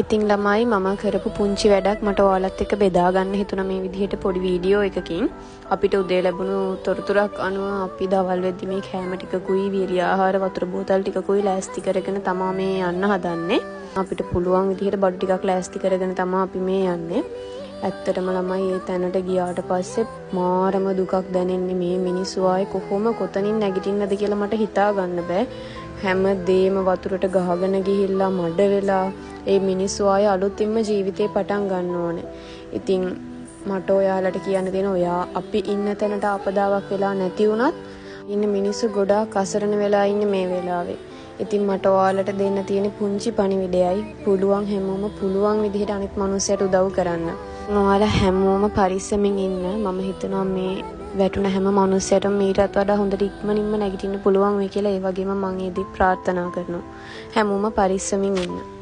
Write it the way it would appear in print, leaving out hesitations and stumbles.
ඉතින් ළමයි මම කරපු පුංචි වැඩක් මට ඔයාලත් එක්ක බෙදා ගන්න හිතුණා මේ විදිහට පොඩි වීඩියෝ එකකින්. අපිට උදේ ලැබුණු තොරතුරක් අනුව අපි දවල් වෙද්දි මේ කෑම ටිකකුයි වියලි ආහාර වතුර බෝතල් ටිකකුයි ලෑස්ති කරගෙන තමයි මේ යන්න හදන්නේ. අපිට පුළුවන් විදිහට බඩු ටිකක් ලෑස්ති කරගෙන තමයි අපි මේ යන්නේ. ඇත්තටම ළමයි ඒ තැනට ගියාට පස්සේ මාරම දුකක් දැනෙන්නේ මේ මිනිස්සු ආයේ කොහොම කොතනින් නැගිටින්නද කියලා මට හිතා ගන්න බෑ. හැම දෙයක්ම වතුරට ගහගෙන ගිහිල්ලා මඩ වෙලා ඒ මිනිස්සු ආයේ අලුතින්ම ජීවිතේ පටන් ගන්න ඕනේ. ඉතින් මට ඔයාලට කියන්න තියෙන ඔයා අපි ඉන්න තැනට ආපදාවක් වෙලා නැති වුණත් ඉන්න මිනිස්සු ගොඩාක් අසරණ වෙලා ඉන්නේ මේ වෙලාවේ. ඉතින් මට ඔයාලට දෙන්න තියෙන පුංචි පණිවිඩයයි පුළුවන් හැමෝම පුළුවන් විදිහට අනිත් මිනිස්සුන්ට උදව් කරන්න. ඔයාලා හැමෝම පරිස්සමින් ඉන්න. මම හිතනවා මේ වැටුණ හැම මිනිස්සෙටම මීටත් වඩා හොඳට ඉක්මනින්ම නැගිටින්න පුළුවන් වෙයි කියලා. ඒ වගේම මම ඒදී ප්‍රාර්ථනා කරනවා. හැමෝම පරිස්සමින් ඉන්න.